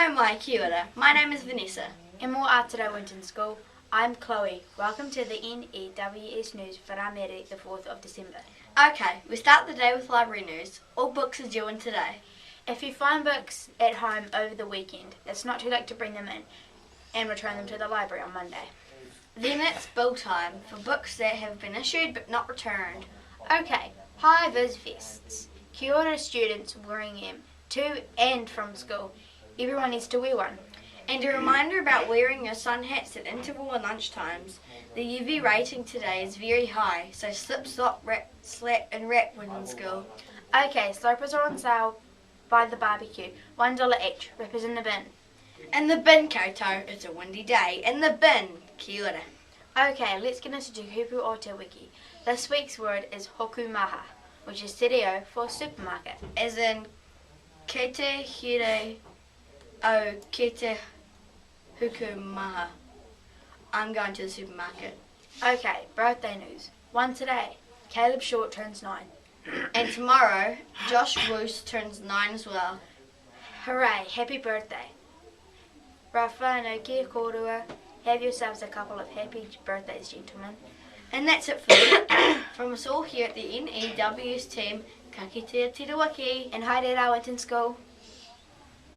No mai, kia ora. My name is Vanessa. E mō Ātara Winton School, I'm Chloe. Welcome to the N.E.W.S news for Ramere, the 4th of December. Okay, we start the day with library news. All books are due in today. If you find books at home over the weekend, it's not too late to bring them in and return them to the library on Monday. Then it's bill time for books that have been issued but not returned. Okay, high-vis vests. Kia ora students wearing them to and from school. Everyone needs to wear one. And a reminder about wearing your sun hats at interval and lunchtimes. The UV rating today is very high, so slip, slop, slap and wrap when in school. Okay, Slurpers are on sale by the barbecue. $1 each. Wrap is in the bin. In the bin, koutou. It's a windy day. In the bin. Kia ora. Okay, let's get into the Kupu o te Wiki. This week's word is hokumaha, which is te reo for supermarket. As in, kei te here o kei te hukumaha. I'm going to the supermarket. Okay, birthday news. One today. Caleb Short turns 9. And tomorrow, Josh Woos turns 9 as well. Hooray, happy birthday. Rafa no kia korua. Have yourselves a couple of happy birthdays, gentlemen. And that's it for from us all here at the N.E.W.S team. Ka kite te Wiki. And hi there, Winton School.